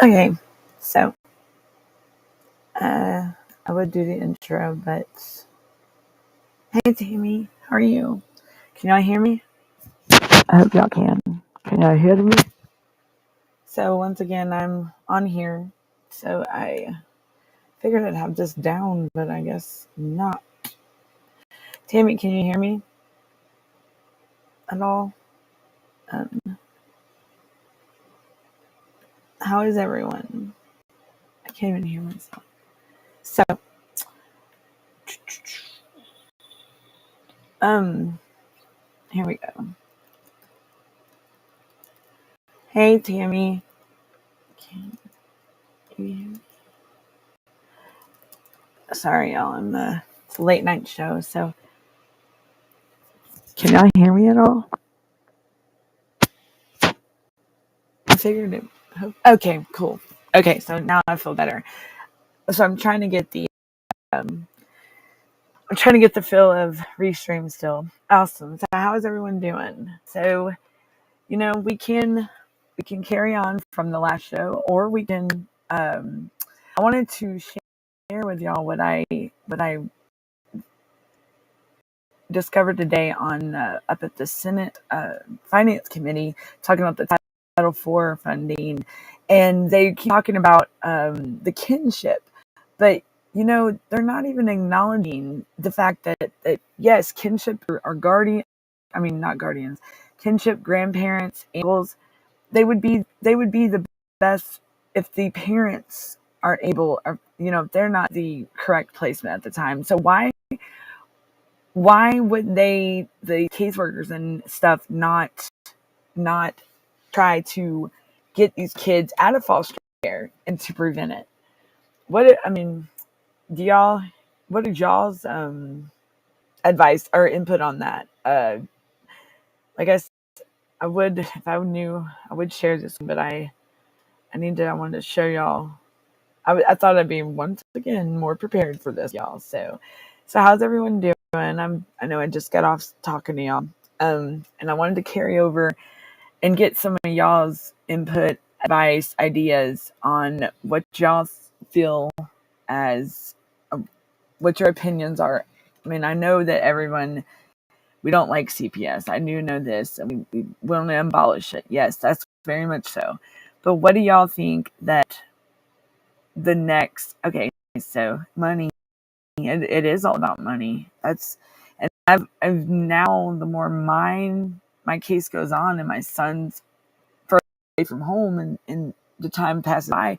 Okay, so I would do the intro, but hey, Tammy, how are you? Can y'all hear me? I hope y'all can. Can y'all hear me? So once again, I'm on here. So I figured I'd have this down, but I guess not. Tammy, can you hear me at all? How is everyone? I can't even hear myself. So, here we go. Hey, Tammy. Can you hear me? Sorry, y'all. It's a late night show, so can y'all hear me at all? I figured it. Okay, cool. Okay, so now I feel better. So I'm trying to get the feel of restream still. Awesome. So how is everyone doing? So, we can carry on from the last show, or we can I wanted to share with y'all what I discovered today on up at the Senate Finance Committee, talking about the Title IV funding, and they keep talking about the kinship, but they're not even acknowledging the fact that yes, kinship or guardian, I mean not guardians, kinship, grandparents, ankles, they would be the best if the parents aren't able, or if they're not the correct placement at the time. So why would the caseworkers and stuff, not try to get these kids out of foster care and to prevent it? What is y'all's advice or input on that? I guess I would, if I knew, I would share this, but I wanted to show y'all. I thought I'd be once again more prepared for this, y'all. So how's everyone doing? I know I just got off talking to y'all, and I wanted to carry over and get some of y'all's input, advice, ideas on what y'all feel as what your opinions are. I mean, I know that we don't like CPS. I do know this. I mean, we want to abolish it. Yes, that's very much so. But what do y'all think that the next? Okay, so money. It is all about money. And I've now, the more my case goes on and my son's further away from home and the time passes by,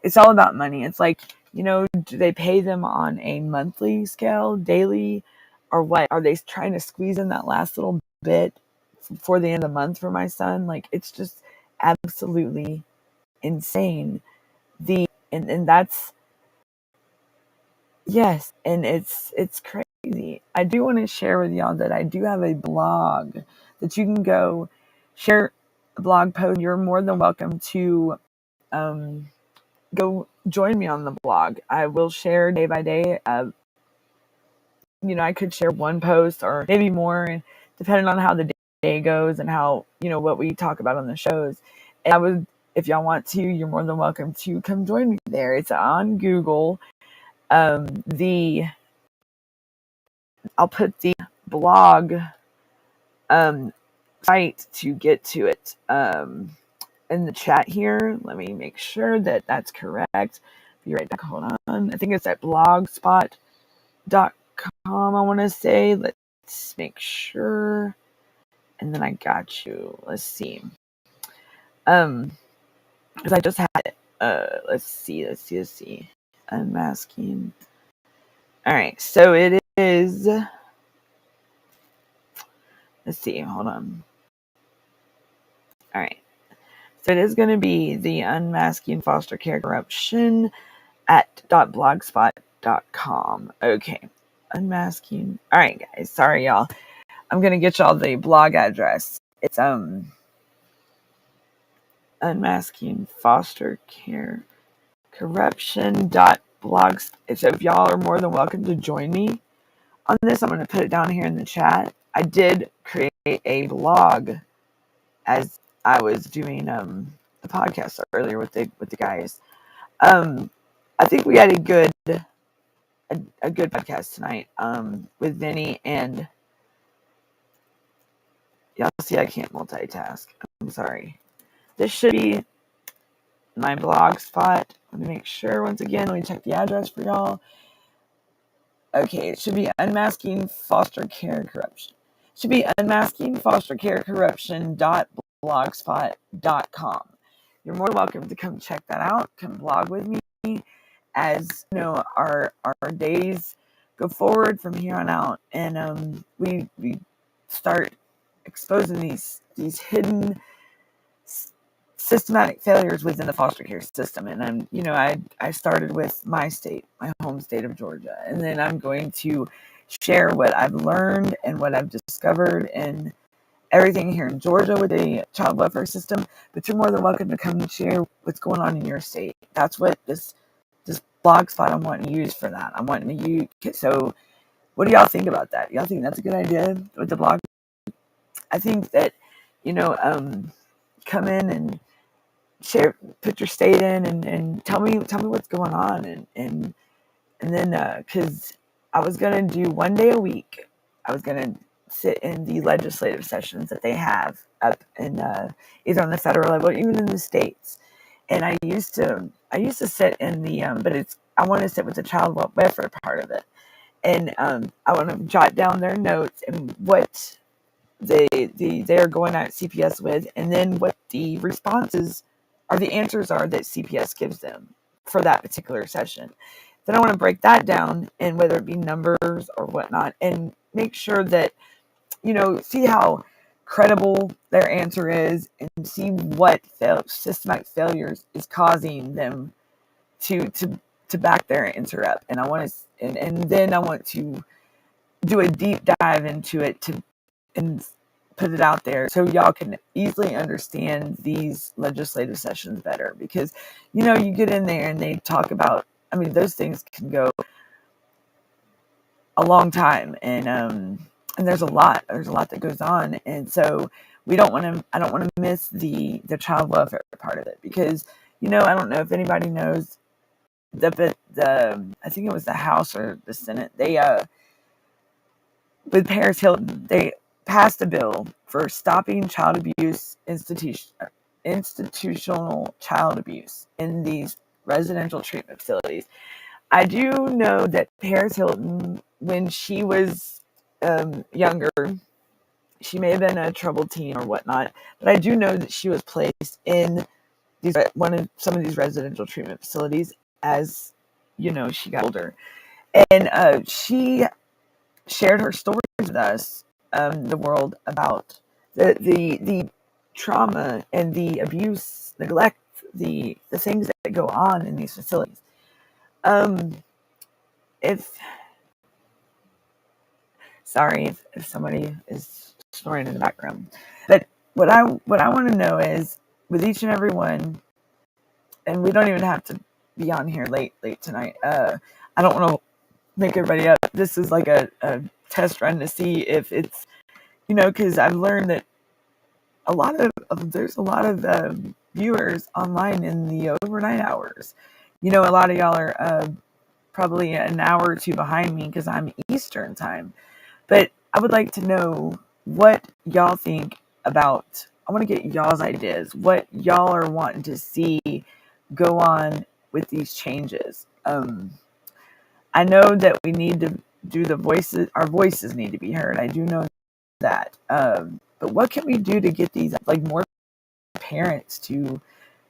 it's all about money. It's like, do they pay them on a monthly scale, daily, or what? Are they trying to squeeze in that last little bit before the end of the month for my son? Like, it's just absolutely insane. And that's, yes, and it's crazy. I do want to share with y'all that I do have a blog that you can go share a blog post. You're more than welcome to go join me on the blog. I will share day by day. I could share one post or maybe more, and depending on how the day goes and how, what we talk about on the shows. And if y'all want to, you're more than welcome to come join me there. It's on Google. I'll put the blog site to get to it in the chat here. Let me make sure that that's correct. Be right back. Hold on. I think it's at blogspot.com. I want to say. Let's make sure. And then I got you. Let's see. Because I just had it. Let's see. Unmasking. All right. So it is. Let's see. Hold on. All right. So it is going to be the Unmasking Foster Care Corruption at .blogspot.com. Okay. Unmasking. All right, guys. Sorry, y'all. I'm going to get y'all the blog address. It's Unmasking Foster Care Corruption .blogs. So if y'all are more than welcome to join me on this, I'm going to put it down here in the chat. I did create a blog as I was doing podcast earlier with the guys. I think we had a good podcast tonight with Vinny, and y'all see I can't multitask. I'm sorry. This should be my blog spot. Let me make sure once again. Let me check the address for y'all. Okay, it should be Unmasking Foster Care Corruption. It should be Unmasking Foster Care Corruption.blogspot.com. You're more welcome to come check that out. Come blog with me as our days go forward from here on out, and we start exposing these hidden systematic failures within the foster care system. And I started with my home state of Georgia, and then I'm going to share what I've learned and what I've discovered and everything here in Georgia with the child welfare system. But you're more than welcome to come and share what's going on in your state. That's what this blog spot I'm wanting to use for that. I'm wanting to use. So what do y'all think about that? Y'all think that's a good idea with the blog? I think that, come in and share, put your state in, and tell me what's going on, and then because I was gonna do 1 day a week. I was gonna sit in the legislative sessions that they have up in either on the federal level or even in the states. And I used to sit in the but I want to sit with the child welfare part of it, and I want to jot down their notes and what they're going at CPS with, and then what the responses or the answers are that CPS gives them for that particular session. Then I want to break that down, and whether it be numbers or whatnot, and make sure that, see how credible their answer is, and see what systematic failures is causing them to back their answer up. And I want to, and then I want to do a deep dive into it and put it out there so y'all can easily understand these legislative sessions better. Because you get in there and they talk about, those things can go a long time, and there's a lot that goes on. And so I don't want to miss the child welfare part of it, because I don't know if anybody knows the I think it was the House or the Senate, they with Paris Hilton, they passed a bill for stopping child abuse, institutional child abuse in these residential treatment facilities. I do know that Paris Hilton, when she was younger, she may have been a troubled teen or whatnot, but I do know that she was placed in some of these residential treatment facilities as she got older, and she shared her stories with us, the world, about the trauma and the abuse, neglect, the things that go on in these facilities. If Sorry if somebody is snoring in the background, but what I want to know is, with each and every one, and we don't even have to be on here late tonight. I don't want to make everybody up. This is like a test run to see if it's, because I've learned that there's a lot of viewers online in the overnight hours. A lot of y'all are probably an hour or two behind me because I'm Eastern time. But I would like to know what y'all think about. I want to get y'all's ideas. What y'all are wanting to see go on with these changes. I know that we need to do the voices. Our voices need to be heard. I do know that. But what can we do to get these, more parents to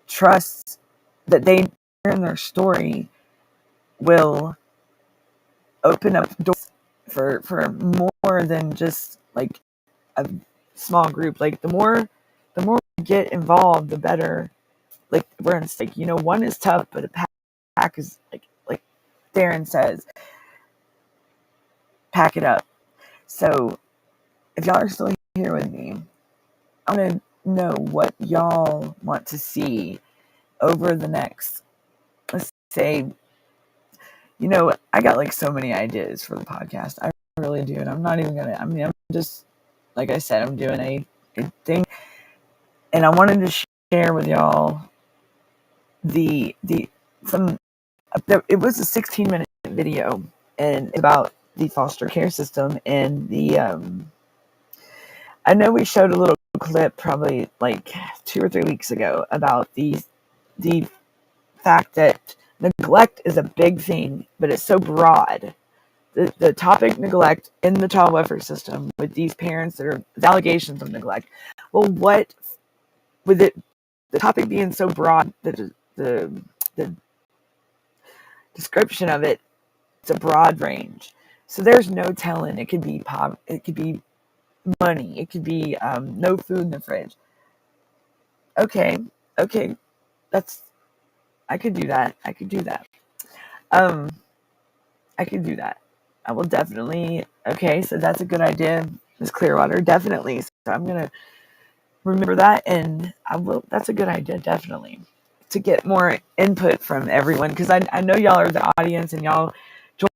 trust that they hearing their story will open up doors for more than just a small group. The more we get involved, the better. We're in one is tough, but a pack is like Darren says, pack it up. So if y'all are still here with me, I want to know what y'all want to see over the next, let's say, I got so many ideas for the podcast. I really do. And I'm not even going to, I'm just, like I said, I'm doing a thing, and I wanted to share with y'all it was a 16-minute video, and about the foster care system, and I know we showed a little clip probably like 2 or 3 weeks ago about the fact that neglect is a big thing, but it's so broad. The topic neglect in the child welfare system, with these parents that are the allegations of neglect. Well, what with it, the topic being so broad, the description of it, it's a broad range. So there's no telling. It could be it could be money. It could be no food in the fridge. Okay, that's I could do that. Um, I could do that. I will definitely. Okay, so that's a good idea, Miss Clearwater. Definitely. So I'm gonna remember that, and I will. That's a good idea, definitely, to get more input from everyone, because I know y'all are the audience, and y'all join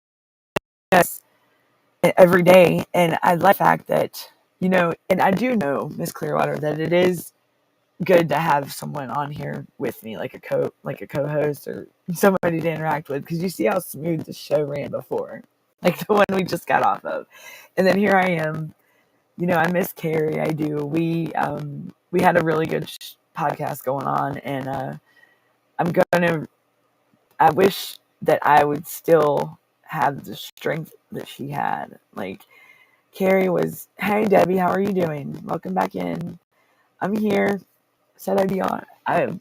us every day, and I like the fact that, and I do know, Miss Clearwater, that it is good to have someone on here with me, like a co-host or somebody to interact with, because you see how smooth the show ran before, like the one we just got off of, and then here I am. I miss Carrie. I do. We had a really good podcast going on, and I wish that I would still have the strength that she had. Like, Carrie was, "Hey Debbie, how are you doing? Welcome back in. I'm here. Said I'd be on." I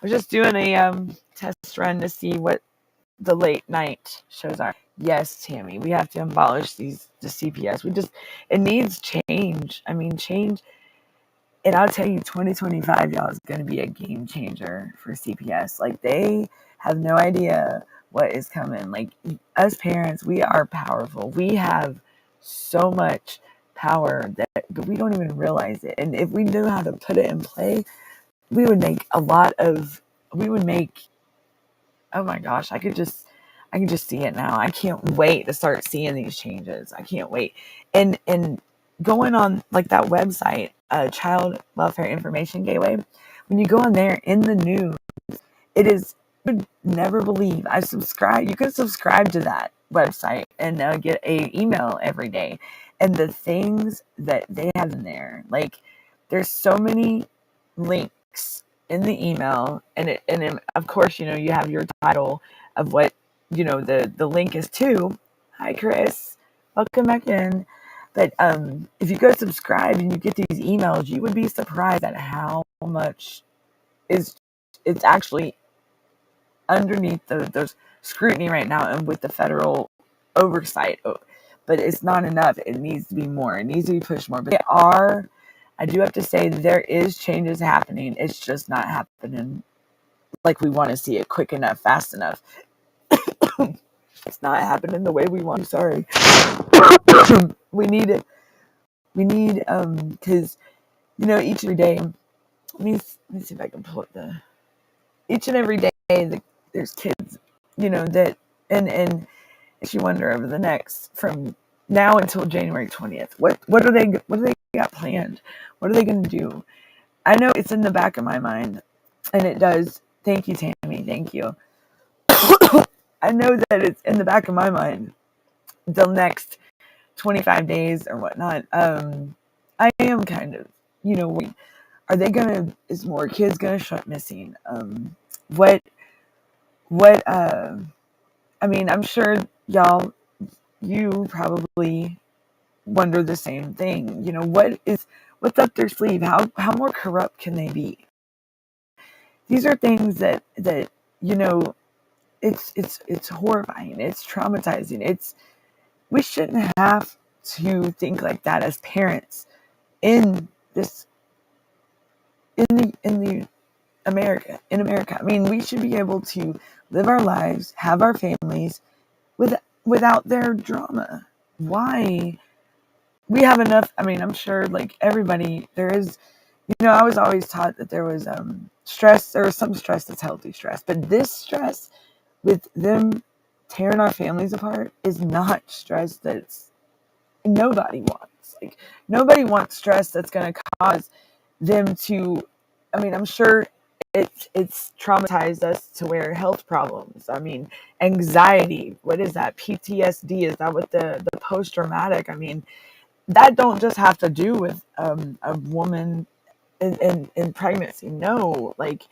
was just doing a test run to see what the late night shows are. Yes, Tammy, we have to abolish the CPS. It needs change. I mean, change. And I'll tell you, 2025, y'all, is going to be a game changer for CPS. Like, they have no idea what is coming. Like, us parents, we are powerful. We have so much power but we don't even realize it. And if we knew how to put it in play, we would make oh my gosh, I can just see it now. I can't wait to start seeing these changes. I can't wait. And going on like that website, Child Welfare Information Gateway, when you go on there in the news, it is, you would never believe. You can subscribe to that website and get a email every day. And the things that they have in there, like, there's so many links in the email, and of course, you have your title of what, the link is to. Hi, Chris. Welcome back in. But if you go subscribe and you get these emails, you would be surprised at how much it's actually underneath those scrutiny right now, and with the federal oversight. But it's not enough. It needs to be more. It needs to be pushed more. But I do have to say, there is changes happening. It's just not happening like we want to see it, quick enough, fast enough. It's not happening the way we want. Sorry. We need it. We need, because, each and every day, let me see if I can pull up each and every day, there's kids, that, and you wonder over the next, from now until January 20th, what do they got planned? What are they going to do? I know it's in the back of my mind, and it does. Thank you, Tammy. Thank you. I know that it's in the back of my mind the next 25 days or whatnot. I am kind of, are they gonna? Is more kids gonna show up missing? What? I mean, I'm sure y'all, you probably wonder the same thing. What's up their sleeve? How more corrupt can they be? These are things that it's horrifying. It's traumatizing. We shouldn't have to think like that as parents in this in the America. I mean, we should be able to live our lives, have our families without their drama. Why? We have enough. I mean, I'm sure, like everybody, there is, I was always taught that there was stress. There was some stress that's healthy stress, but this stress with them tearing our families apart is not stress that's nobody wants. Like, nobody wants stress that's going to cause them to I mean, I'm sure it's traumatized us to where health problems. I mean, anxiety. What is that? PTSD. Is that what the post traumatic? I mean, that don't just have to do with a woman in pregnancy. No, like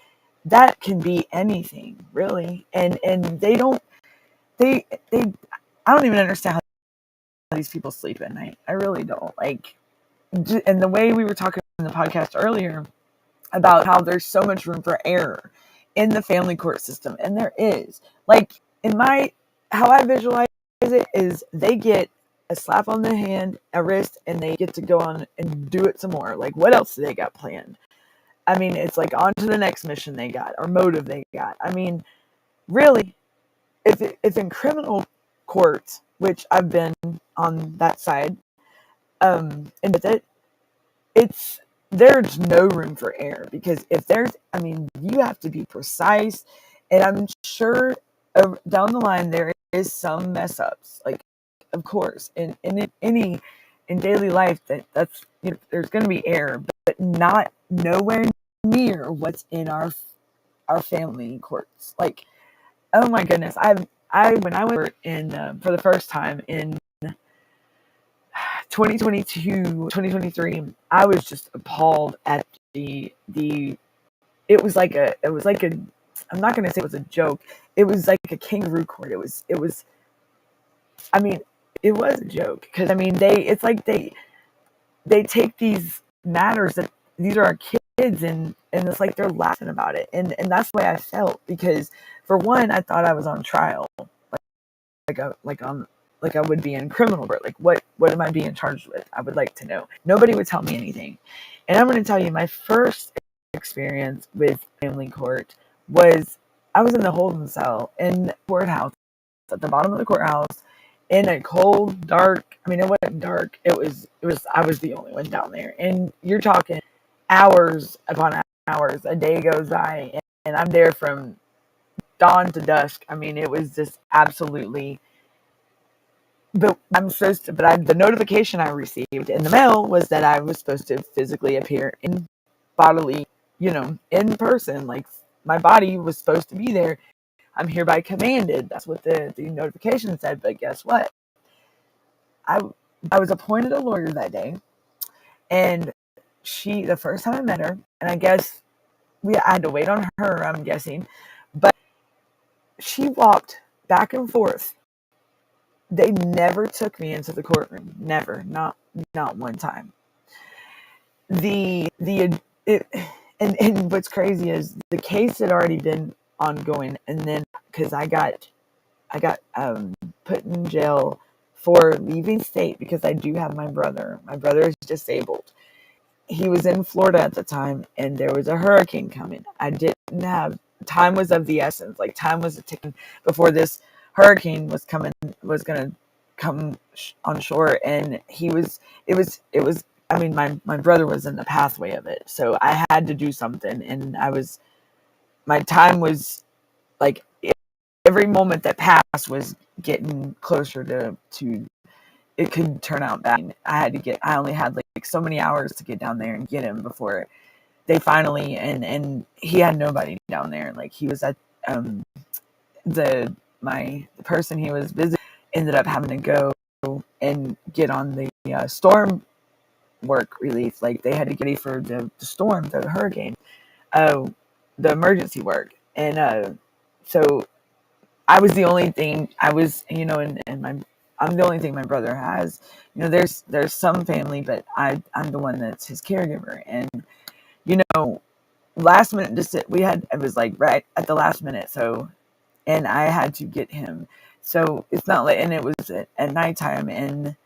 that can be anything really. And they I don't even understand how these people sleep at night. I really don't. Like, and the way we were talking in the podcast earlier about how there's so much room for error in the family court system, and there is. Like, in my how I visualize it is they get a slap on the hand, a wrist, and they get to go on and do it some more. Like, what else do they got planned? I mean, it's like on to the next mission they got or motive they got. I mean, really, if in criminal court, which I've been on that side, and with it, it's there's no room for error because if there's, I mean, you have to be precise, and I'm sure down the line there is some mess ups, like of course, in daily life that's there's going to be error, but not nowhere near what's in our family courts. Like, oh my goodness, I when I went in for the first time in 2022, 2023, I was just appalled at the it was like a I'm not going to say it was a joke. It was like a kangaroo court. It was I mean, it was a joke because I mean, it's like they take these matters that these are our kids, and it's like they're laughing about it. And that's the way I felt because for one, I thought I was on trial. Like I would be in criminal court. Like what am I being charged with? I would like to know. Nobody would tell me anything. And I'm going to tell you my first experience with family court was I was in the holding cell in the courthouse at the bottom of the courthouse in a cold, dark. I mean, it wasn't dark. It was. I was the only one down there, and you're talking hours upon hours. A day goes by, and I'm there from dawn to dusk. I mean, it was just absolutely. But the notification I received in the mail was that I was supposed to physically appear in bodily, in person. Like my body was supposed to be there. I'm hereby commanded. That's what the notification said. But guess what? I was appointed a lawyer that day, and the first time I met her, and I guess I had to wait on her. I'm guessing, but she walked back and forth. They never took me into the courtroom. Never, not one time. And what's crazy is the case had already been ongoing, and then because I got put in jail for leaving state because I do have my brother. My brother is disabled. He was in Florida at the time, and there was a hurricane coming. I didn't have time was of the essence. Like time was ticking before this hurricane was going to come on shore, and it was. I mean, my brother was in the pathway of it, so I had to do something, and my time was like every moment that passed was getting closer to it could turn out bad. I only had like so many hours to get down there and get him before they finally, and he had nobody down there. Like he was at the person he was visiting ended up having to go and get on the storm work relief. Like they had to get ready for the storm, the hurricane, the emergency work. And so I was the only thing I was, I'm the only thing my brother has. There's some family, but I'm the one that's his caregiver. And, last minute, it was like right at the last minute. So, and I had to get him. So it's not like, and it was at nighttime, and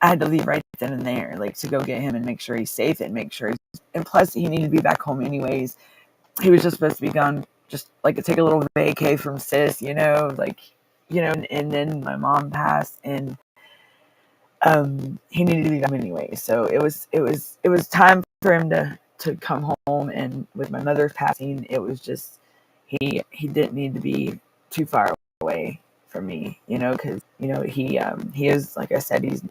I had to leave right then and there, like to go get him and make sure he's safe and make sure and plus he needed to be back home anyways. He was just supposed to be gone, just like to take a little vacay from sis, and then my mom passed, and he needed to be gone anyway. So it was time for him to come home, and with my mother's passing, it was just he didn't need to be too far away from me, because he is, like I said, he's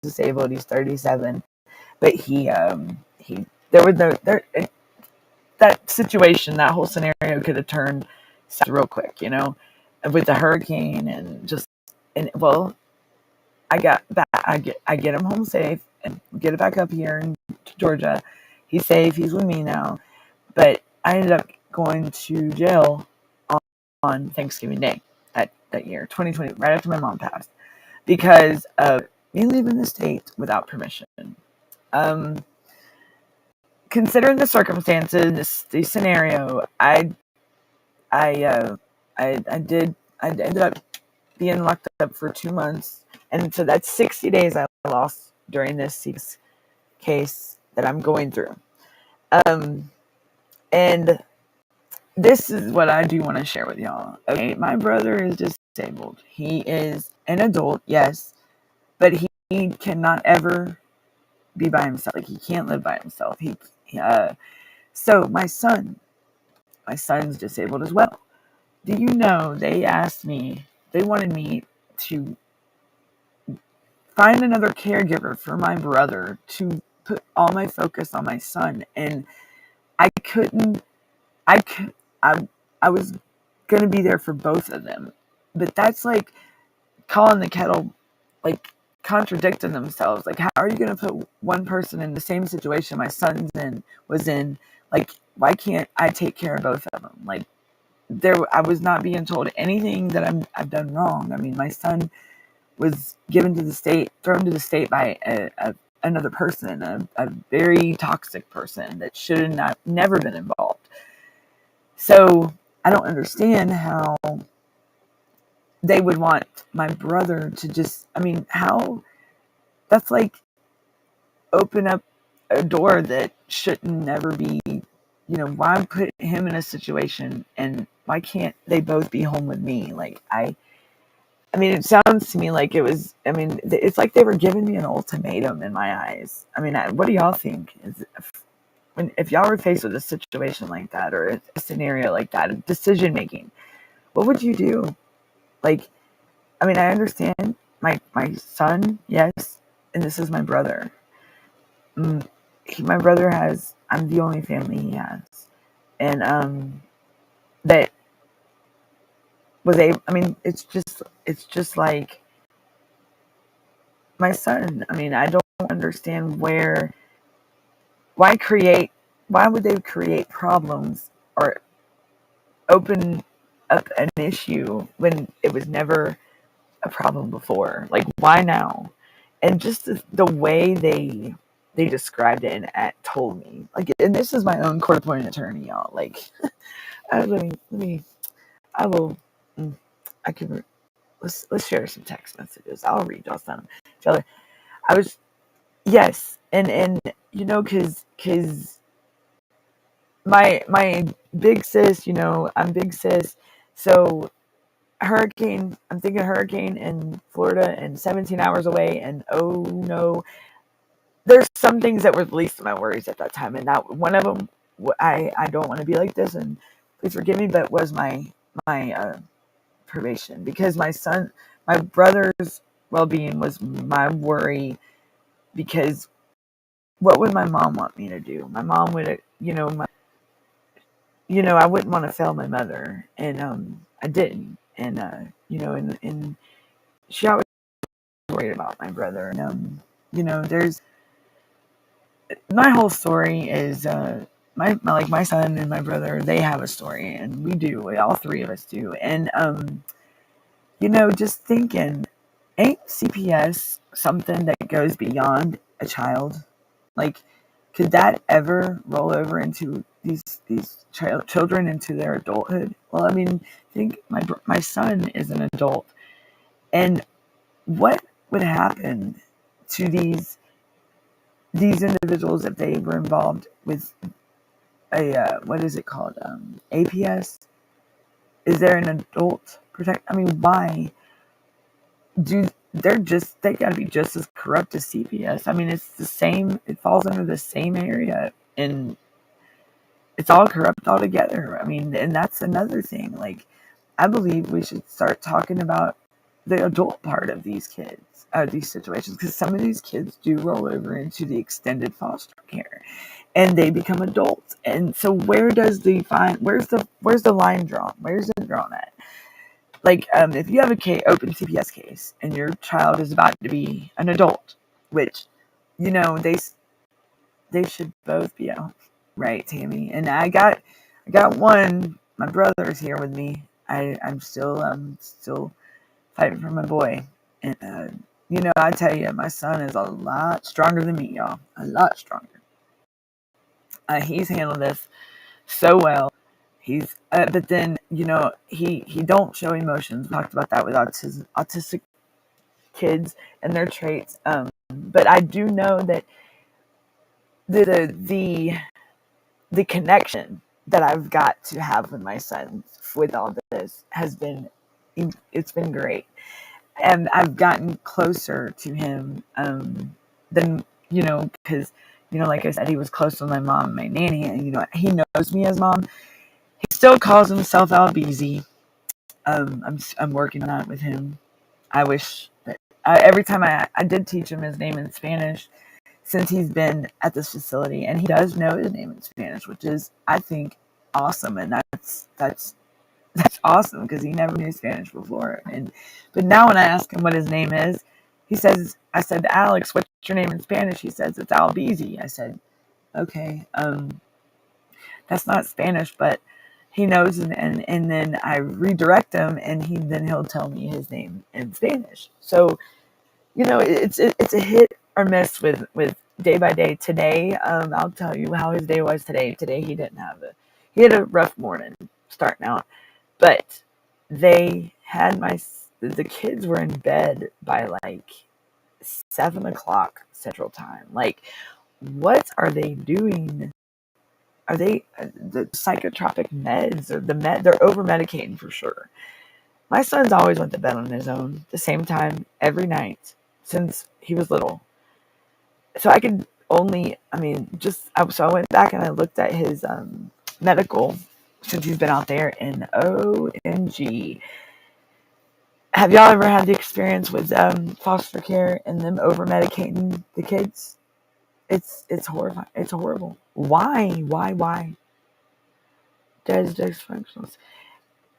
disabled. He's 37, but he there was no there. that situation, that whole scenario could have turned south real quick, with the hurricane and just, and well, I got back, I get him home safe and get it back up here in Georgia. He's safe. He's with me now. But I ended up going to jail on Thanksgiving Day that year, 2020, right after my mom passed, because of me leaving the state without permission. Um, Considering the circumstances, the scenario, I, uh, I ended up being locked up for 2 months, and so that's 60 days I lost during this case that I'm going through. And this is what I do want to share with y'all. Okay, my brother is disabled. He is an adult, yes, but he cannot ever be by himself. Like, he can't live by himself. So my son's disabled as well. Do you know, they wanted me to find another caregiver for my brother to put all my focus on my son, and I couldn't. I could. I was gonna be there for both of them, but that's like calling the kettle, like contradicting themselves. Like, how are you gonna put one person in the same situation my son's was in? Like, why can't I take care of both of them? Like, I was not being told anything that I've done wrong. I mean, my son was thrown to the state by another person, a very toxic person that should have never been involved. So I don't understand how they would want my brother to just, I mean, how that's like open up a door that shouldn't never be, why put him in a situation, and why can't they both be home with me? Like, I mean, it sounds to me like it's like they were giving me an ultimatum in my eyes. I mean, what do y'all think? If y'all were faced with a situation like that, or a scenario like that, decision making, what would you do? Like, I mean, I understand my son, yes, and this is my brother. My brother I'm the only family he has, and that was I mean, it's just like my son. I mean, I don't understand why would they create problems or open up an issue when it was never a problem before? Like, why now? And just the way they described it and told me, like, and this is my own court-appointed attorney, y'all. Like, let me, I will, I can, let's share some text messages. I'll read y'all some. I was, yes, and because my big sis, I'm big sis, so I'm thinking hurricane in Florida and 17 hours away, and oh no, there's some things that were the least of my worries at that time, and that one of them, I don't want to be like this, and please forgive me, but was my probation, because my brother's well-being was my worry, because what would my mom want me to do? My mom would, I wouldn't want to fail my mother, and I didn't, and and she always worried about my brother, and there's my whole story is my son and my brother, they have a story, and all three of us do, and just thinking, ain't CPS something that goes beyond a child? Like, could that ever roll over into these children into their adulthood? Well, I mean, think my son is an adult, and what would happen to these individuals if they were involved with what is it called, APS? Is there an adult protect? I mean, why do they got to be just as corrupt as CPS? I mean, it's the same. It falls under the same area, and it's all corrupt altogether. I mean, and that's another thing. Like, I believe we should start talking about the adult part of these kids, these situations, because some of these kids do roll over into the extended foster care, and they become adults. And so, where's the line drawn? Where's it drawn at? Like, if you have a open CPS case and your child is about to be an adult, which, they should both be out, right, Tammy? And I got one. My brother's here with me. I'm still fighting for my boy. And I tell you, my son is a lot stronger than me, y'all. A lot stronger. He's handled this so well. But then he don't show emotions. We talked about that with autistic kids and their traits. But I do know that the connection that I've got to have with my son with all this it's been great. And I've gotten closer to him than, because, like I said, he was close to my mom and my nanny, and, he knows me as mom. He still calls himself Albizi. I'm working on that with him. I wish that every time I did teach him his name in Spanish since he's been at this facility, and he does know his name in Spanish, which is, I think, awesome. And that's awesome because he never knew Spanish before. But now when I ask him what his name is, I said, Alex, what's your name in Spanish? He says, it's Albizi. I said, okay, that's not Spanish, but he knows, and then I redirect him, and he'll tell me his name in Spanish. So, it's a hit or miss with day by day. Today, I'll tell you how his day was today. Today he had a rough morning starting out, but the kids were in bed by like 7:00 Central Time. Like, what are they doing? Are they the psychotropic meds or they're over medicating for sure. My son's always went to bed on his own the same time every night since he was little. So I could only, so I went back and I looked at his medical since he's been out there, and OMG. Have y'all ever had the experience with foster care and them over medicating the kids? It's horrifying. It's horrible. Why? Dysfunctional.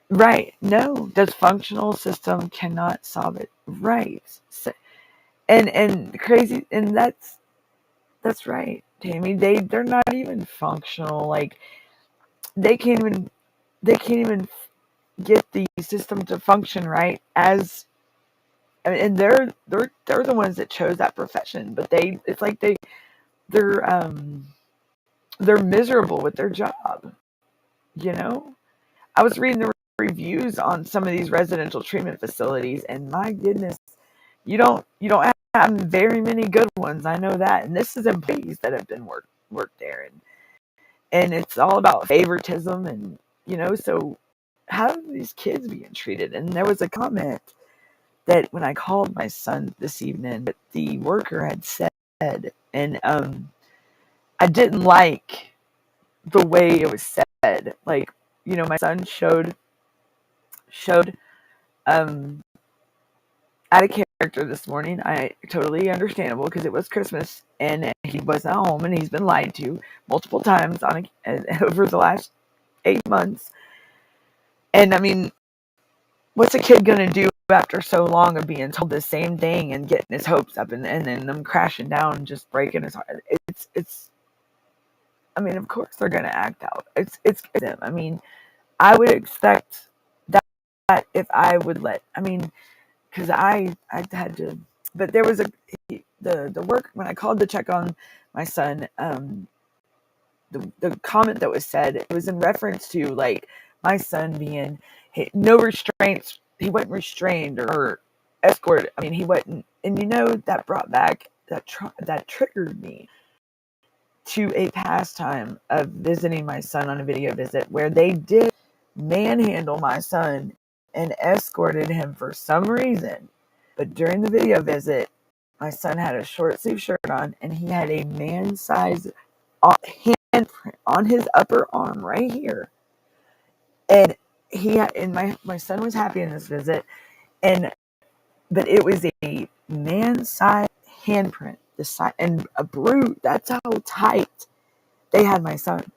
Right. No, dysfunctional system cannot solve it. Right. So, and crazy, and that's right, Tammy. They're not even functional. Like, they can't even get the system to function right and they're the ones that chose that profession, but it's like they're they're miserable with their job. I was reading the reviews on some of these residential treatment facilities, and my goodness, you don't have very many good ones. I know that, and this is employees that have been worked there, and it's all about favoritism, and so how are these kids being treated? And there was a comment that when I called my son this evening, that the worker had said, and I didn't like the way it was said. Like, my son showed um out of character this morning. I totally understandable because it was Christmas and he wasn't home, and he's been lied to multiple times over the last 8 months. And what's a kid gonna do after so long of being told the same thing and getting his hopes up, and then them crashing down and just breaking his heart? It's of course they're gonna act out. It's them. I would expect that if I would because I had to, but there was the work when I called to check on my son. The comment that was said, it was in reference to like my son being no restraints. He wasn't restrained or escorted. He wasn't, and that brought back that triggered me to a pastime of visiting my son on a video visit where they did manhandle my son and escorted him for some reason. But during the video visit, my son had a short sleeve shirt on, and he had a man-sized handprint on his upper arm right here. And my son was happy in this visit, and but it was a man-sized handprint, the size, and a brute. That's how tight they had my son.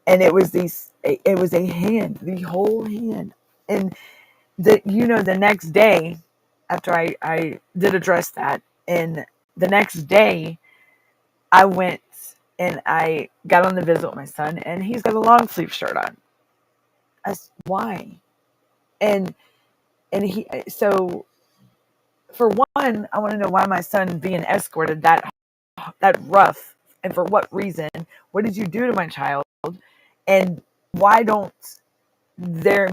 And it was it was a hand, the whole hand. And the next day, after I did address that, and the next day I went and I got on the visit with my son, and he's got a long sleeve shirt on. Why? And so for one, I want to know why my son being escorted that rough, and for what reason? What did you do to my child? And why don't is there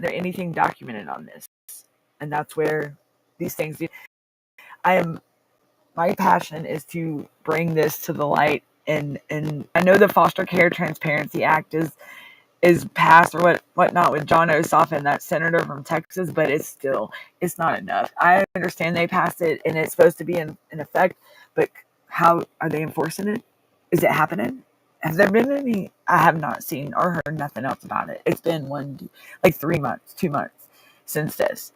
anything documented on this? And that's where these things. My passion is to bring this to the light, and I know the Foster Care Transparency Act is passed or whatnot with John Ossoff and that senator from Texas, but it's not enough. I understand they passed it and it's supposed to be in effect, but how are they enforcing it? Is it happening? Has there been any? I have not seen or heard nothing else about it. It's been 3 months, 2 months since this.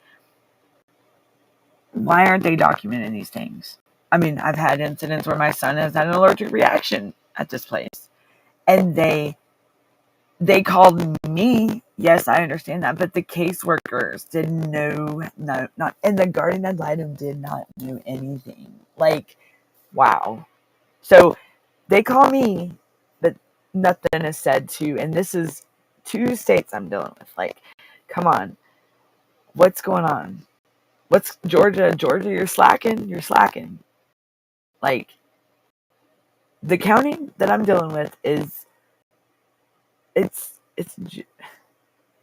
Why aren't they documenting these things? I mean, I've had incidents where my son has had an allergic reaction at this place, and they called me. Yes, I understand that, but the caseworkers didn't know, not, and the guardian ad litem did not know anything. Like, wow. So they call me, but nothing is said to, and this is 2 states I'm dealing with. Like, come on, what's going on? What's Georgia? You're slacking. Like, the county that I'm dealing with it's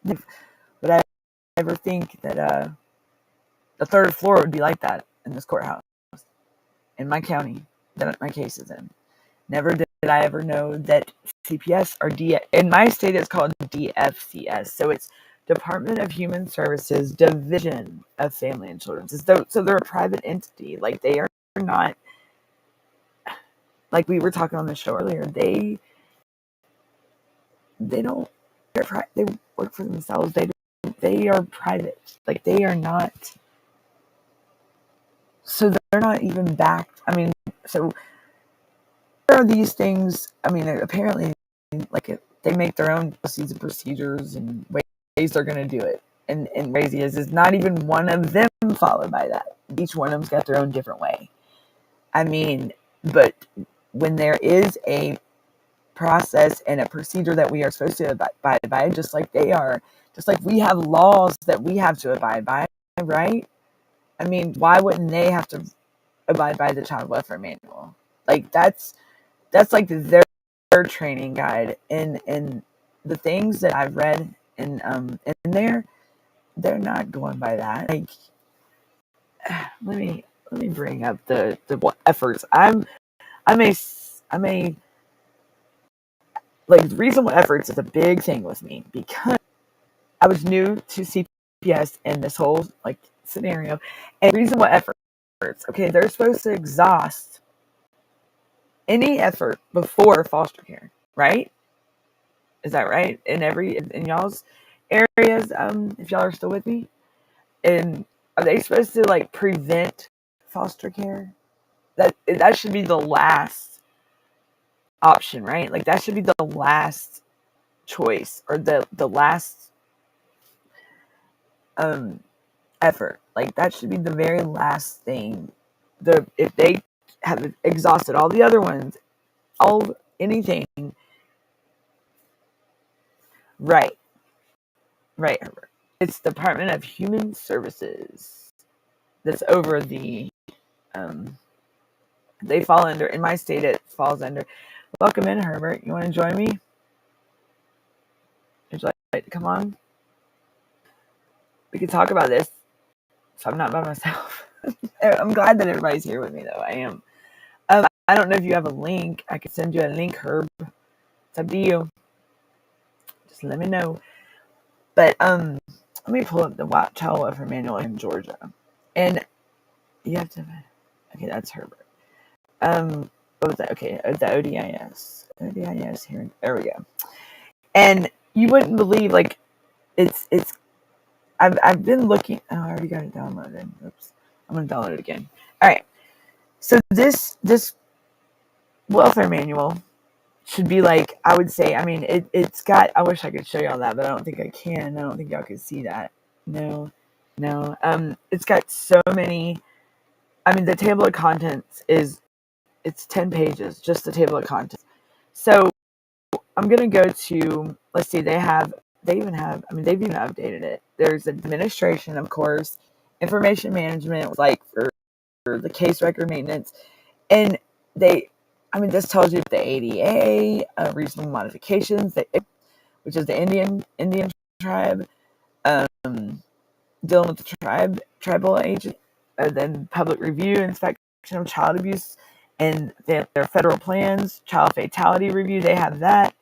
would I ever think that the 3rd floor would be like that in this courthouse in my county that my case is in. Never did I ever know that CPS or in my state it's called DFCS, so it's Department of Human Services Division of Family and Children. So they're a private entity. Like, they are not, like we were talking on the show earlier. They don't. They work for themselves. They are private. Like, they are not. So they're not even backed. I mean, so there are these things. I mean, apparently, like, they make their own policies and procedures and ways they're going to do it. And crazy is not even one of them followed by that. Each one of them's got their own different way. I mean, but when there is a process and a procedure that we are supposed to abide by, just like they are, just like we have laws that we have to abide by, right? I mean, why wouldn't they have to abide by the child welfare manual? Like, that's like their training guide, and the things that I've read in there, they're not going by that. Like, let me bring up the efforts. I'm a like, reasonable efforts is a big thing with me because I was new to CPS and this whole, like, scenario. And reasonable efforts, okay, they're supposed to exhaust any effort before foster care, right? Is that right? In y'all's areas, if y'all are still with me, and are they supposed to, like, prevent foster care? That should be the last option, right? Like, that should be the last choice, or the last effort. Like, that should be the very last thing. If they have exhausted all the other ones, anything, right, Herbert. It's Department of Human Services that's over the. They fall under, in my state, it falls under. Welcome in, Herbert. You want to join me? Would you like to come on? We could talk about this, so I'm not by myself. I'm glad that everybody's here with me, though. I am. I don't know if you have a link. I could send you a link, Herb. It's up to you. Just let me know. But let me pull up the child welfare manual in Georgia, and you have to. Okay, that's Herbert. What was that? Okay, the ODIS here. There we go. And you wouldn't believe, like, it's I've been looking. Oh, I already got it downloaded. Oops. I'm gonna download it again. All right. So this welfare manual should be like, I would say, I mean, it's got, I wish I could show y'all that, but I don't think I can. I don't think y'all can see that. No. It's got so many, I mean, the table of contents it's 10 pages, just the table of contents. So I'm going to go to, let's see, they've even updated it. There's administration, of course, information management, like for the case record maintenance. And this tells you the ADA, reasonable modifications, which is the Indian tribe, dealing with the tribal agent, then public review, inspection of child abuse, and their federal plans, child fatality review. They have that.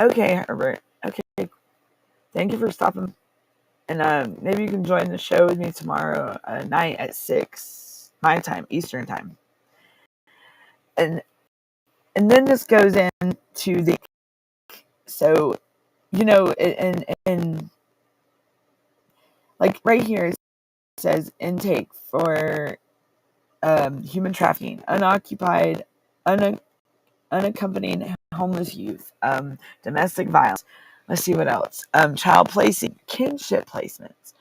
Okay, Herbert. Okay, thank you for stopping. And maybe you can join the show with me tomorrow night at 6 my time, Eastern time. And then this goes into the, so, and like right here it says intake for human trafficking, unaccompanied homeless youth, domestic violence. Let's see what else. Child placing, kinship placements,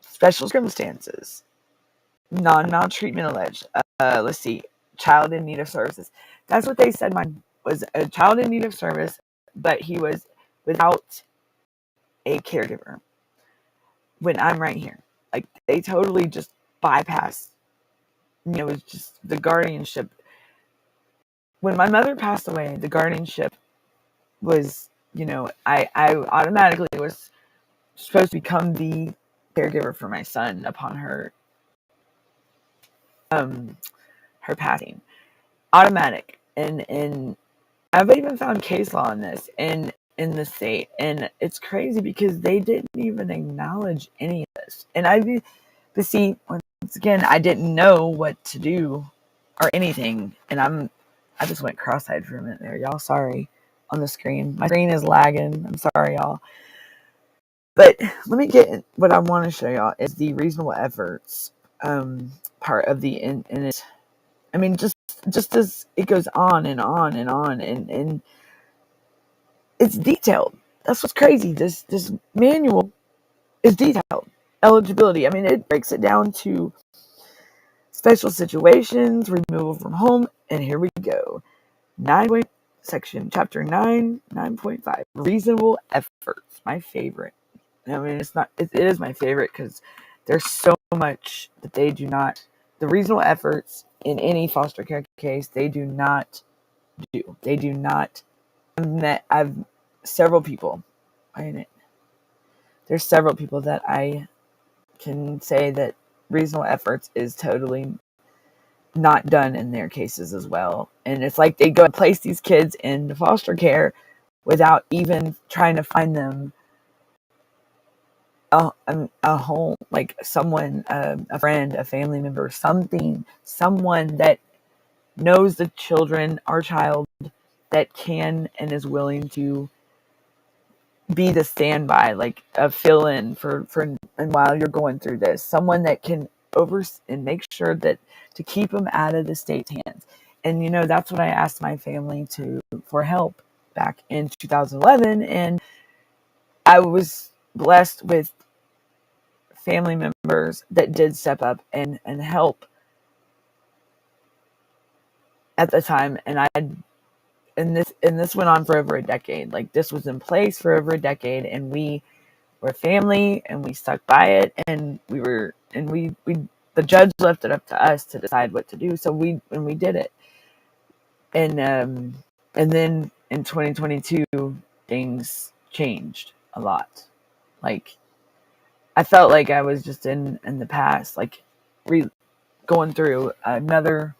special circumstances, non-maltreatment alleged. Let's see, child in need of services. That's what they said mine was, a child in need of service, but he was without a caregiver. When I'm right here, like they totally just bypass, it's just the guardianship. When my mother passed away, the guardianship was, I automatically was supposed to become the caregiver for my son upon her passing. Automatic. And I've even found case law on this in the state, and it's crazy because they didn't even acknowledge any of this. And but see, once again, I didn't know what to do or anything, and I just went cross-eyed for a minute there, y'all. Sorry on the screen. My screen is lagging. I'm sorry, y'all. But let me get what I want to show y'all is the reasonable efforts part of the and it. I mean, just as it goes on and on and on, and it's detailed. That's what's crazy. This manual is detailed. Eligibility. I mean, it breaks it down to special situations, removal from home, and here we go. Chapter 9, 9.5. Reasonable efforts. My favorite. I mean, it is my favorite because there's so much that they do not, the reasonable efforts in any foster care case, they do not do. They do not. I've several people. There's several people that I can say that reasonable efforts is totally not done in their cases as well. And it's like they go and place these kids in foster care without even trying to find them a home, like someone, a friend, a family member, someone that knows the children, our child, that can and is willing to be the standby, like a fill in for and while you're going through this, someone that can and make sure that to keep them out of the state's hands. And that's what I asked my family for help back in 2011, and I was blessed with family members that did step up and help at the time. And this went on for over a decade. Like this was in place for over a decade, and we were family, and we stuck by it, and we the judge left it up to us to decide what to do. So we did it. And then in 2022 things changed a lot. Like I felt like I was just in the past, like going through another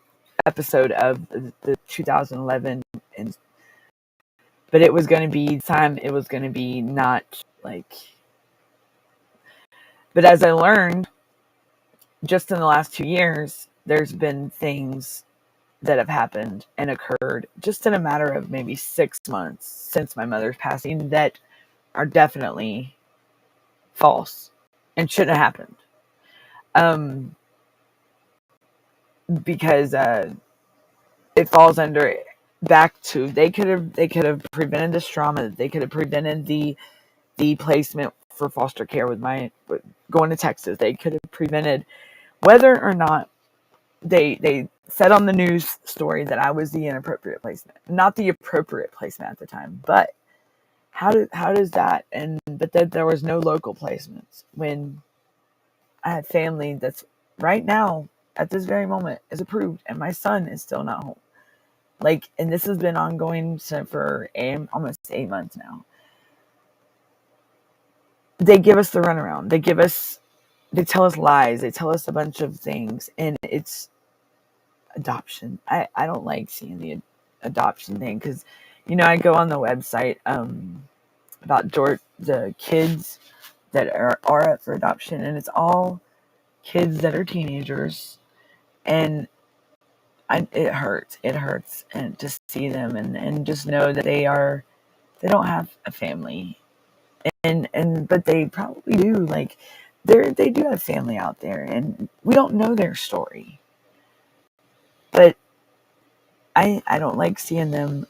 episode of the 2011, but it was going to be time. It was going to be not like, but as I learned just in the last 2 years, there's been things that have happened and occurred just in a matter of maybe 6 months since my mother's passing that are definitely false and shouldn't have happened. Because it falls under back to they could have prevented this trauma. They could have prevented the placement for foster care with going to Texas. They could have prevented whether or not they said on the news story that I was the inappropriate placement, not the appropriate placement at the time. But how does that, but then there was no local placements when I had family that's right now at this very moment is approved and my son is still not home. Like, and this has been ongoing for almost 8 months now. They give us the runaround. They tell us lies. They tell us a bunch of things, and it's adoption. I don't like seeing the adoption thing because, I go on the website about the kids that are up for adoption, and it's all kids that are teenagers, and it hurts. It hurts, and to see them and just know that they don't have a family, but they probably do. Like they do have family out there, and we don't know their story. But I don't like seeing them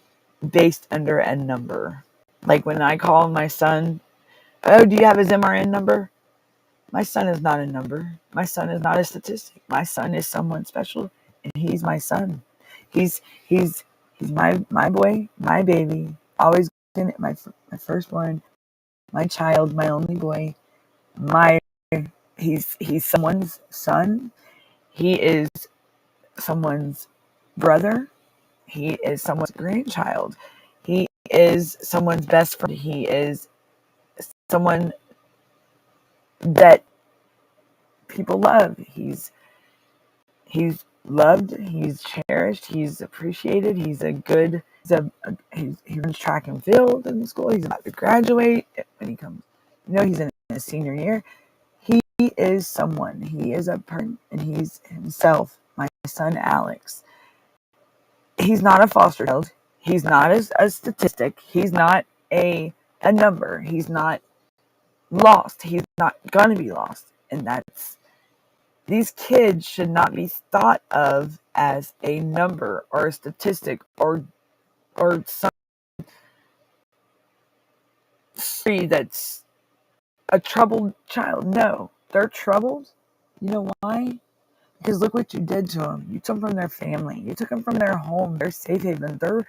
based under a number. Like when I call my son, oh, do you have his MRN number? My son is not a number. My son is not a statistic. My son is someone special, and he's my son. He's my boy, my baby. Always been my firstborn, my child, my only boy. He's someone's son. He is someone's brother. He is someone's grandchild. He is someone's best friend. He is someone that people love. He's loved. He's cherished. He's appreciated. He runs track and field in school. He's about to graduate when he comes. He's in his senior year. He is someone. He is a person, and he's himself. My son Alex. He's not a foster child. He's not a statistic. He's not a number. He's not lost. He's not gonna be lost. And these kids should not be thought of as a number or a statistic or some story that's a troubled child. No, they're troubled. You know why? Because look what you did to them. You took them from their family. You took them from their home, their safe haven, their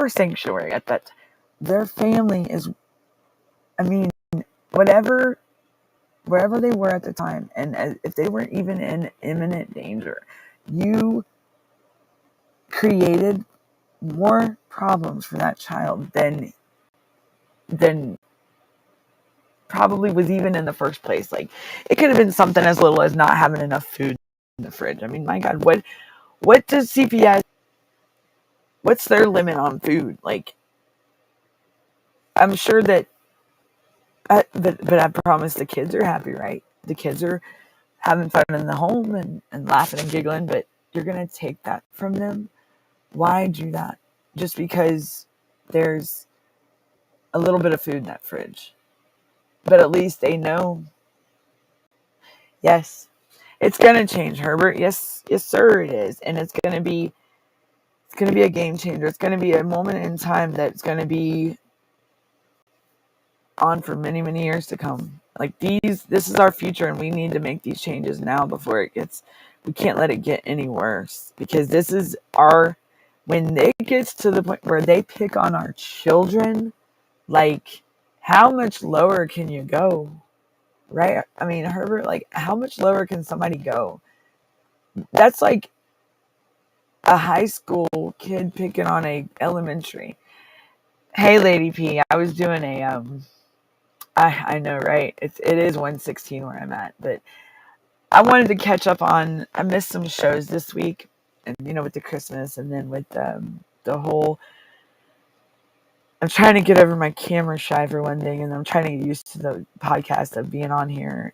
sanctuary at that. Their family is, wherever they were at the time, and if they weren't even in imminent danger, you created more problems for that child than probably was even in the first place. Like, it could have been something as little as not having enough food in the fridge. My God, what does CPS? What's their limit on food? Like, I'm sure that, but I promise the kids are happy, right? The kids are having fun in the home and laughing and giggling, but you're gonna take that from them. Why do that? Just because there's a little bit of food in that fridge. But at least they know. Yes, it's gonna change, Herbert. Yes, sir, it is. And it's gonna be a game changer. It's gonna be a moment in time that's gonna be on for many, many years to come. Like, this is our future, and we need to make these changes now before we can't let it get any worse, because this is when it gets to the point where they pick on our children, like, how much lower can you go? Right? Herbert, like, how much lower can somebody go? That's like a high school kid picking on a elementary. Hey, Lady P, I was doing I know, right? It is 1:16 where I'm at, but I wanted to catch up on. I missed some shows this week, and with the Christmas, and then with the whole. I'm trying to get over my camera shy for one thing, and I'm trying to get used to the podcast of being on here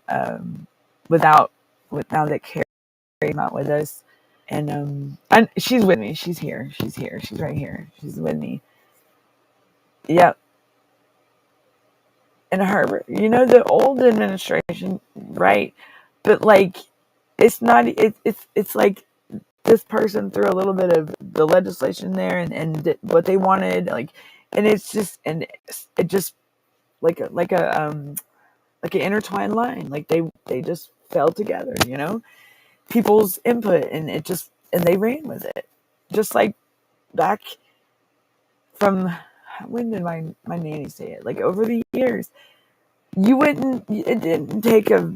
with now that Carrie's not with us, and she's with me. She's here. She's here. She's right here. She's with me. Yep. and Herbert, the old administration, right? But like, it's not. It's like this person threw a little bit of the legislation there, and did what they wanted, like, and it's just, and it just like an intertwined line, like they just fell together, people's input, and they ran with it, just like back from, when did my nanny say it? Like, over the years, it didn't take a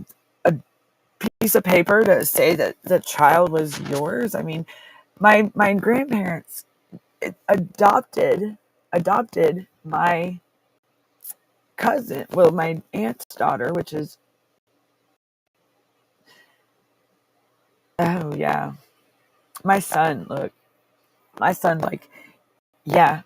piece of paper to say that the child was yours. I mean, my grandparents adopted my cousin, well, my aunt's daughter, which is, oh yeah, my son. Look, my son, like, yeah,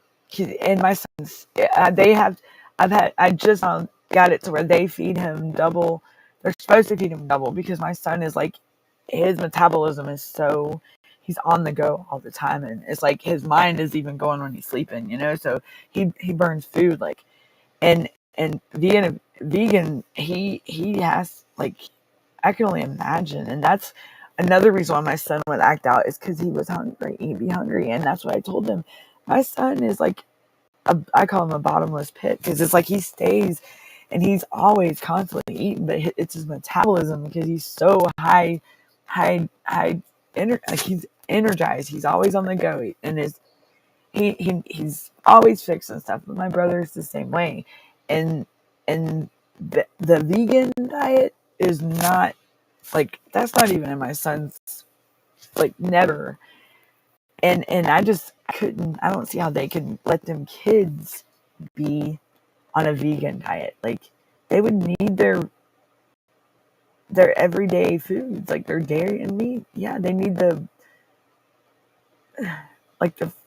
and my sons, they have. I just got it to where they feed him double. They're supposed to feed him double because my son is like, his metabolism is so, he's on the go all the time, and it's like his mind is even going when he's sleeping, So he burns food, like, and vegan, he has, like, I can only imagine, and that's another reason why my son would act out, is because he was hungry. He'd be hungry, and that's what I told him. My son is like, I call him a bottomless pit, because it's like he stays, and he's always constantly eating, but it's his metabolism, because he's so like, he's energized. He's always on the go, and he's always fixing stuff. But my brother is the same way, and the vegan diet is not, like, that's not even in my son's, like, never. And I don't see how they can let them kids be on a vegan diet. Like, they would need their everyday foods, like their dairy and meat. Yeah, they need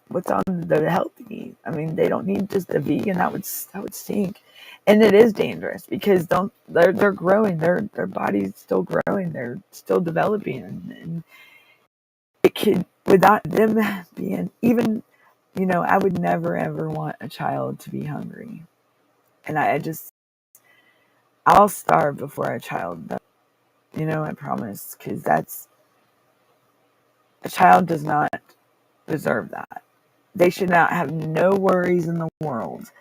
what's on the healthy. I mean, they don't need just the vegan. That would stink. And it is dangerous, because they're growing, their body's still growing, they're still developing, and it could, without them being even, I would never ever want a child to be hungry. And I'll starve before a child does, I promise, because a child does not deserve that. They should not have no worries in the world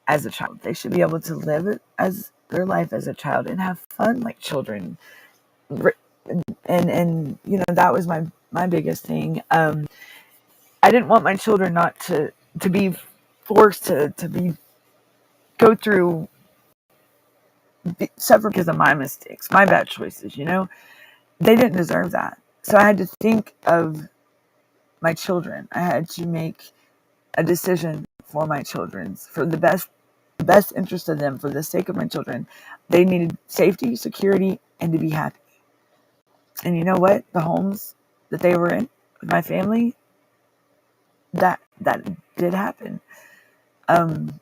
as a child. They should be able to live it as their life as a child and have fun like children. And that was my biggest thing. I didn't want my children not to be forced to be go through, suffer because of my mistakes, my bad choices. They didn't deserve that. So I had to think of my children. I had to make a decision for my children, for the best interest of them, for the sake of my children. They needed safety, security, and to be happy. And you know what? The homes that they were in with my family, that did happen. Um,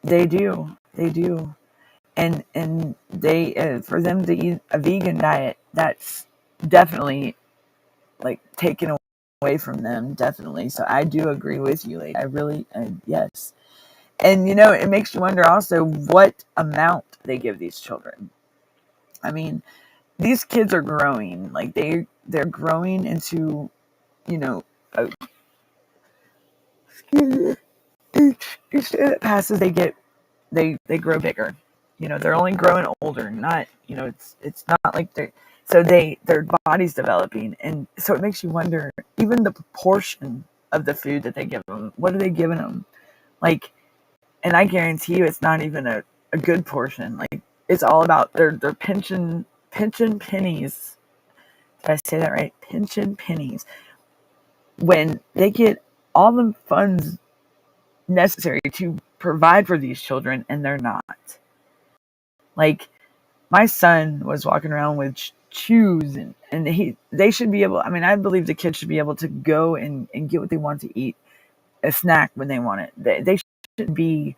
they do, and they, for them to eat a vegan diet, that's definitely, like, taken away from them, definitely. So I do agree with you, like, I really, yes. And it makes you wonder also what amount they give these children. I mean, these kids are growing, like, they're growing into, a, each day that passes, they grow bigger. They're only growing older, not, it's not like their body's developing. And so it makes you wonder, even the proportion of the food that they give them, what are they giving them? Like, and I guarantee you it's not even a good portion. Like, it's all about their pension pennies. Did I say that right? Pension pennies. When they get all the funds necessary to provide for these children, and they're not. Like, my son was walking around with shoes, and they should be able, I mean, I believe the kids should be able to go and get what they want to eat, a snack when they want it. They shouldn't be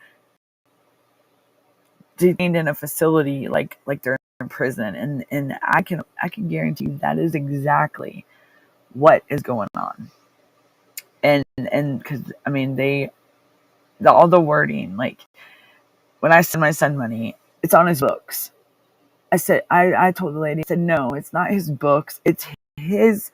detained in a facility like they're in prison. And I can guarantee you that is exactly what is going on. And because, I mean, all the wording. Like when I send my son money, it's on his books. I told the lady, I said, no, it's not his books. It's his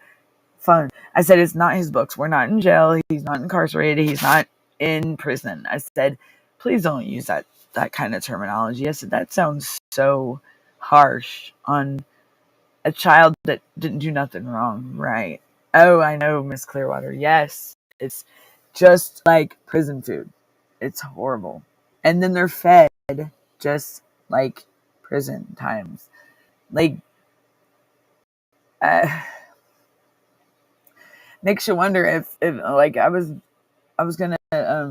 fund. I said, it's not his books. We're not in jail. He's not incarcerated. He's not in prison. I said, please don't use that kind of terminology. I said, that sounds so harsh on a child that didn't do nothing wrong. Right. Oh, I know, Miss Clearwater. Yes. It's just like prison food. It's horrible. And then they're fed just like prison times. Like, uh, makes you wonder if like I was gonna I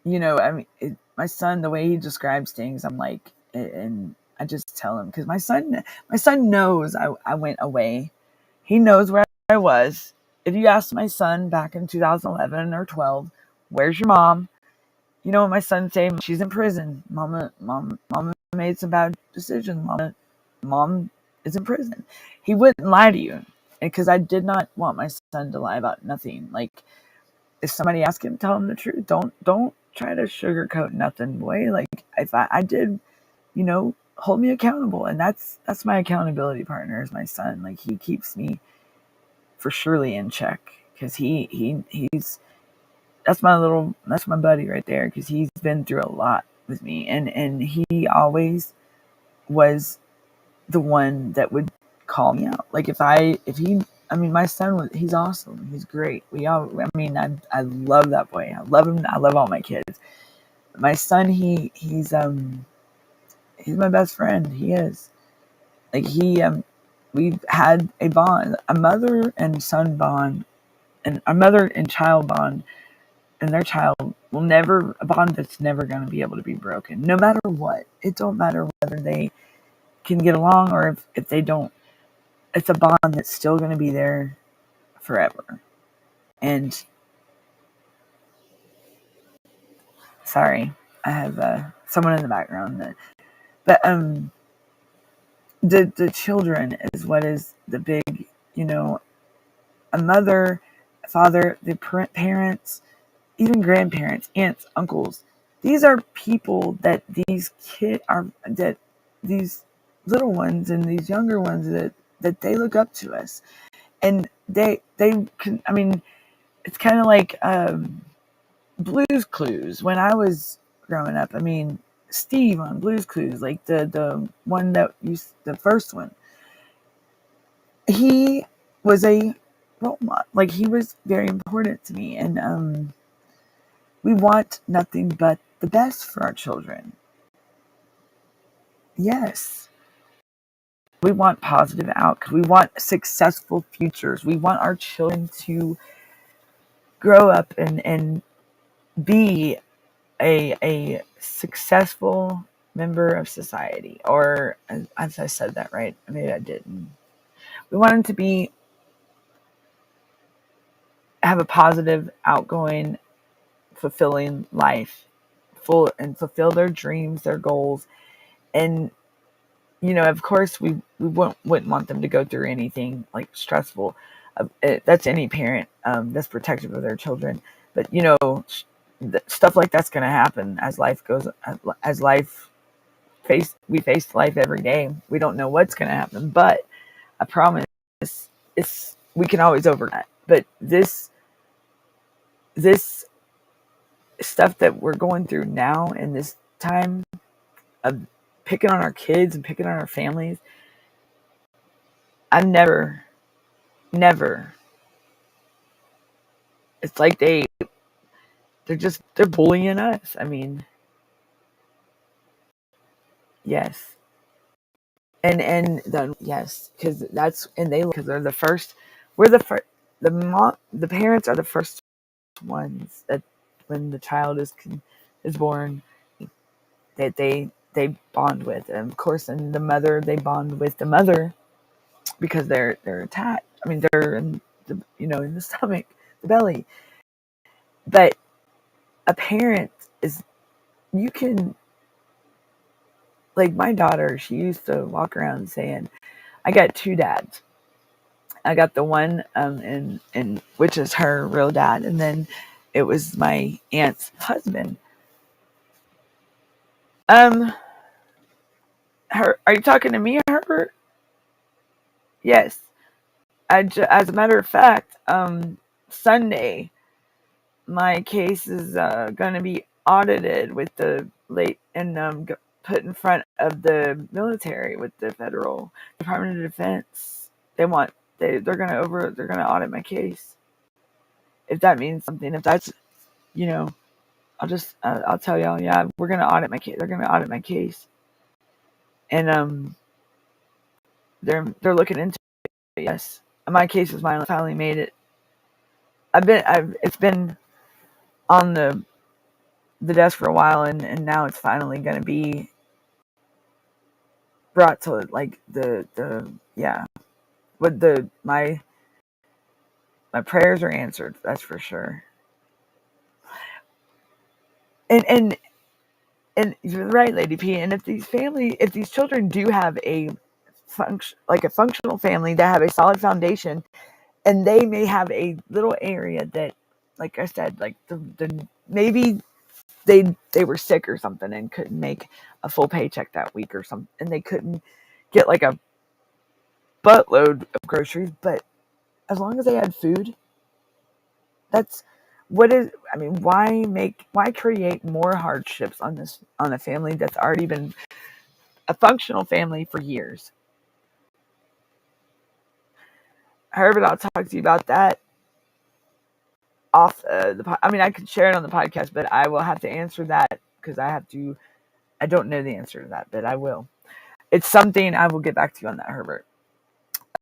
mean my son, the way he describes things, I'm like, and I just tell him, because my son knows I went away. He knows where I was. If you ask my son back in 2011 or 12, where's your mom? You know what my son say? She's in prison. Mama made some bad decisions. Mom is in prison. He wouldn't lie to you, because I did not want my son to lie about nothing. Like, if somebody asks him, tell him the truth. Don't try to sugarcoat nothing, boy. Like, if I did, hold me accountable, and that's my accountability partner is my son. Like, he keeps me for surely in check, because he's that's my buddy right there, because he's been through a lot with me, and he always was the one that would call me out. Like, my son he's awesome. He's great. I love that boy. I love him. I love all my kids. My son, he's my best friend. He is. Like, we've had a bond, a mother and son bond, and a mother and child bond, and their child will never, a bond that's never going to be able to be broken, no matter what. It don't matter whether they can get along or if they don't. It's a bond that's still going to be there forever. And sorry, I have someone in the background. But the children is what is the big, a mother, a father, the parents, even grandparents, aunts, uncles. These are people that these little ones and these younger ones that they look up to us, and they can. I mean, it's kind of like Blue's Clues when I was growing up. I mean, Steve on Blue's Clues, like the one the first one. He was a role model. Like, he was very important to me, and we want nothing but the best for our children. Yes. We want positive outcomes. We want successful futures. We want our children to grow up and be a successful member of society. Or, as I said that right, maybe I didn't. We want them to have a positive, outgoing, fulfilling life, fulfill their dreams, their goals, and of course, we wouldn't want them to go through anything like stressful. That's any parent that's protective of their children. But stuff like that's going to happen as life goes. As we face life every day. We don't know what's going to happen, but I promise, we can always overcome that. But this stuff that we're going through now in this time of picking on our kids and picking on our families, I've never, it's like they're bullying us. I mean, yes. Yes, because because they're the first, we're the first, the parents are the first ones that when the child is born, that they bond with. And of course, and the mother, they bond with the mother because they're attached. I mean, they're in in the stomach, the belly. But a parent is, you can, like my daughter, she used to walk around saying, I got two dads. I got the one and which is her real dad, and then It was my aunt's husband. Are you talking to me, Herbert? Yes. As a matter of fact, Sunday, my case is going to be audited with the late and put in front of the military with the federal Department of Defense. They're going to audit my case. If that means something, if that's, I'll tell y'all, yeah, we're going to audit my case. They're going to audit my case. And they're looking into it. Yes. My case has finally made it. It's been on the desk for a while, and now it's finally going to be brought to like my prayers are answered, that's for sure. And you're right, Lady P. And if these children do have a functional family that have a solid foundation, and they may have a little area that, like I said, like the maybe they were sick or something and couldn't make a full paycheck that week or something, and they couldn't get like a buttload of groceries, but as long as they had food, that's why create more hardships on a family that's already been a functional family for years? Herbert, I'll talk to you about that off I could share it on the podcast, but I will have to answer that because I don't know the answer to that, but I will. It's something I will get back to you on that, Herbert.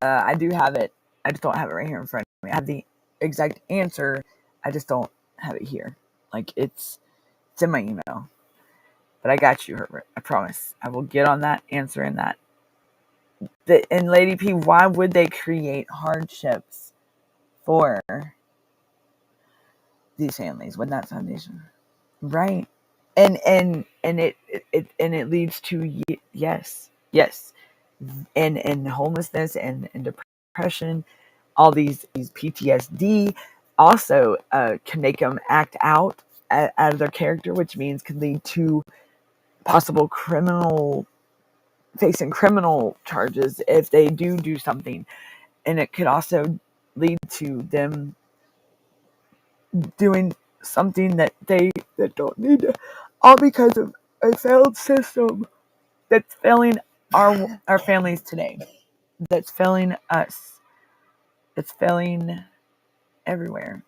I do have it. I just don't have it right here in front of me. I have the exact answer. I just don't have it here. Like it's in my email. But I got you, Herbert. I promise. I will get on that, answering that. And Lady P, why would they create hardships for these families when that foundation? Right. And it leads to yes. And homelessness and depression, all these PTSD also can make them act out of their character, which means can lead to possible facing criminal charges if they do something. And it could also lead to them doing something that don't need to, all because of a failed system that's failing our families today, that's failing us, that's failing everywhere,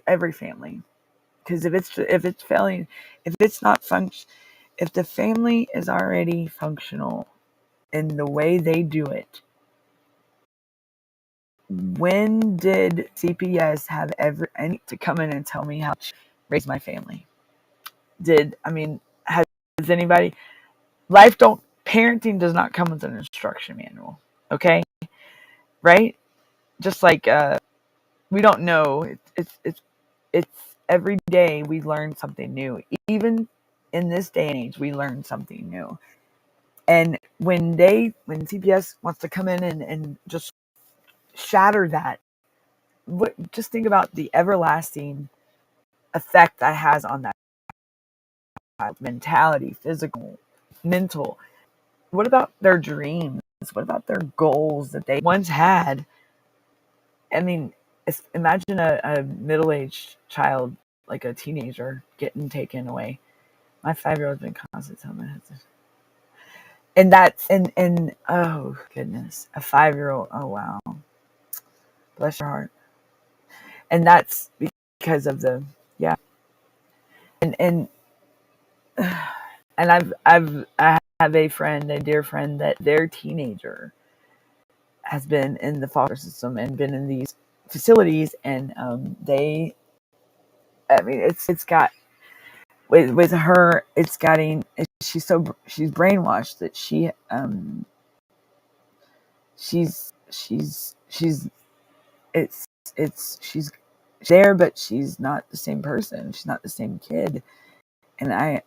every family. Because if it's failing, if it's not if the family is already functional in the way they do it, when did CPS have any to come in and tell me how to raise my family? Has anybody? Parenting does not come with an instruction manual. Okay, right? Just like we don't know. It's every day we learn something new. Even in this day and age, we learn something new. And when CPS wants to come in and just shatter that, just think about the everlasting effect that has on that mentality, physical, mental. What about their dreams? What about their goals that they once had? Imagine a middle-aged child, like a teenager, getting taken away. My 5-year-old's been constantly telling me that. And that's, and oh goodness, a 5-year-old. Oh wow. Bless your heart. And that's because of yeah. And I have a dear friend that their teenager has been in the foster system and been in these facilities, and it's got with her, it's getting, she's brainwashed that it's she's there, but she's not the same person. She's not the same kid. And I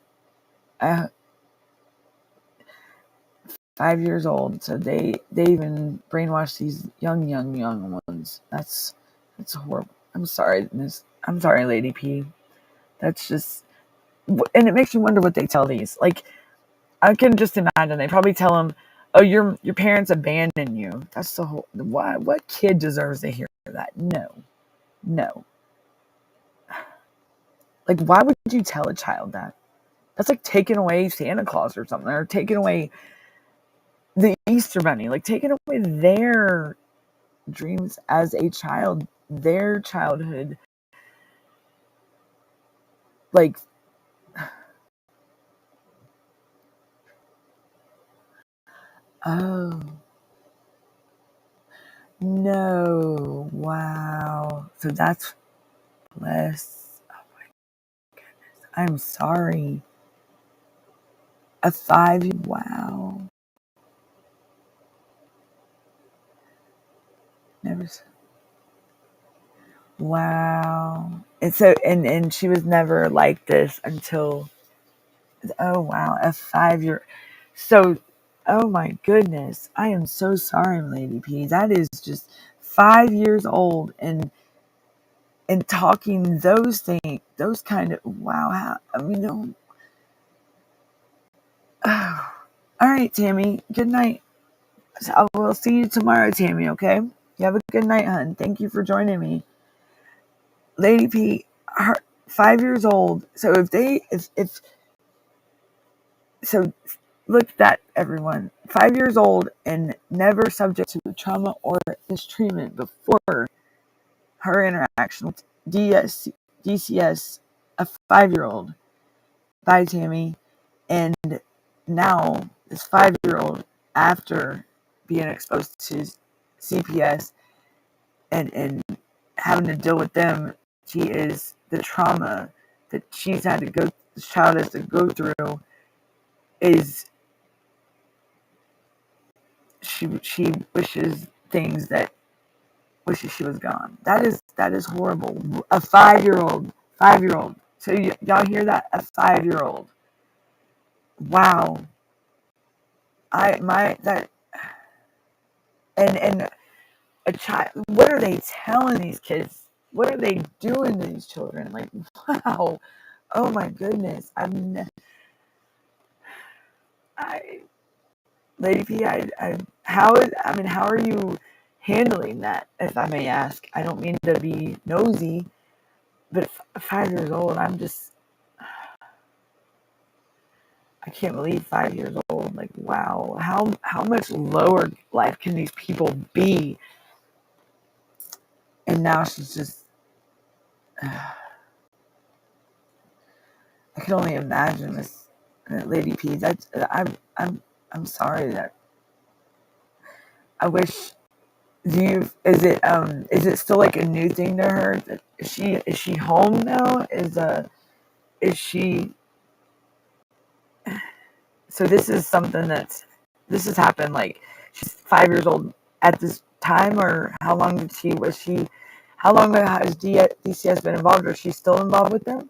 5 years old, so they even brainwash these young ones. That's horrible. I'm sorry, Lady P. That's just, and it makes you wonder what they tell these. Like, I can just imagine they probably tell them, "Oh, your parents abandoned you." That's the whole. Why? What kid deserves to hear that? No, no. Like, why would you tell a child that? That's like taking away Santa Claus or something, or taking away the Easter Bunny, like taking away their dreams as a child, their childhood. Like, oh, no, wow. So that's less. Oh my goodness. I'm sorry. A 5, wow. Never. Wow. And so, and she was never like this until, oh wow, a 5 year. So, oh my goodness, I am so sorry, Lady P. That is just 5 years old and talking those things, those kind of, wow. How, I mean, oh. All right, Tammy. Good night. I will see you tomorrow, Tammy. Okay. You have a good night, hon. Thank you for joining me, Lady P. Her 5 years old. So if so, look at that, everyone. 5 years old and never subject to trauma or mistreatment before her interaction with DCS, a 5-year-old. Bye, Tammy. And now, this 5-year-old, after being exposed to CPS and having to deal with them, she is the trauma that she's had to go, this child has to go through, is she wishes things that wishes she was gone. That is horrible. A 5-year-old, 5-year-old. So y'all hear that? A 5-year-old. Wow. I my that and a child. What are they telling these kids? What are they doing to these children? Like, wow. Oh my goodness. I Lady P. How are you handling that? If I may ask, I don't mean to be nosy, but 5 years old, I can't believe 5 years old. Like, wow, how much lower life can these people be? And now she's just, I can only imagine this, Lady P. I'm sorry that I wish. Is it still like a new thing to her? Is she home now? Is she? So this is something this has happened. Like, she's 5 years old at this time, or how long how long has DCS been involved, or is she still involved with them?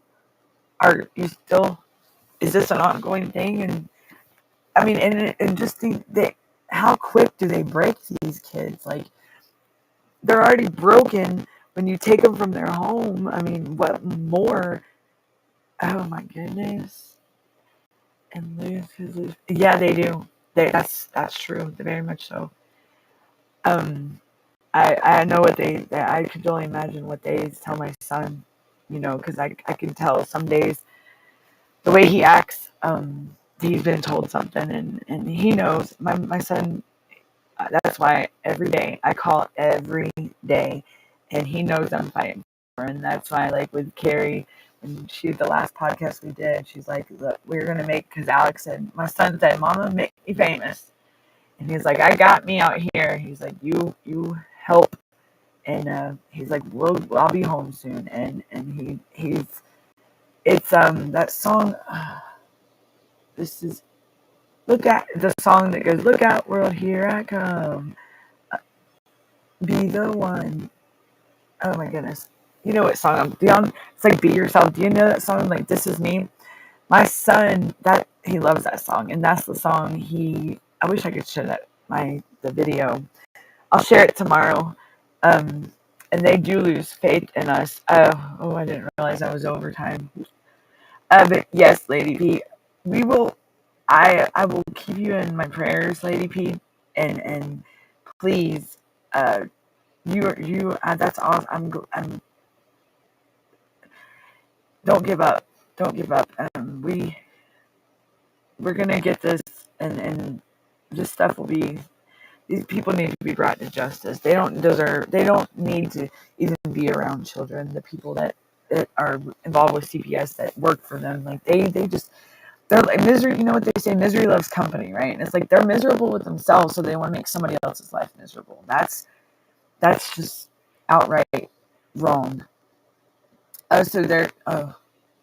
Are you still, is this an ongoing thing? And I mean, and just think that, how quick do they break these kids? Like, they're already broken when you take them from their home. I mean, what more? Oh my goodness. And lose. Yeah, they do. That's true. Very much so. Um, I know what I could only imagine what they tell my son, because I can tell some days the way he acts. He's been told something, and he knows. My son. That's why every day I call every day, and he knows I'm fighting for him. And that's why, like with Carrie, and the last podcast we did, she's like, "Look, we're gonna make," because Alex said, my son said, "Mama, make me famous," and he's like, "I got me out here." He's like, "You help," and he's like, I'll be home soon," and it's that song. This is Look at the song that goes, "Look out, world, here I come. Be the one." Oh my goodness. You know what song I'm beyond? It's like "Be Yourself." Do you know that song? Like, "This Is Me." My son, that he loves that song, and that's the song I wish I could share the video. I'll share it tomorrow. And they do lose faith in us. Oh, I didn't realize I was overtime. But yes, Lady P, we will. I will keep you in my prayers, Lady P, and please, that's awesome. Don't give up. Don't give up. We're gonna get this, and this stuff will be. These people need to be brought to justice. They don't deserve. They don't need to even be around children. The people that are involved with CPS that work for them, like they're like misery. You know what they say? Misery loves company, right? And it's like they're miserable with themselves, so they want to make somebody else's life miserable. That's just outright wrong. So they're. Oh,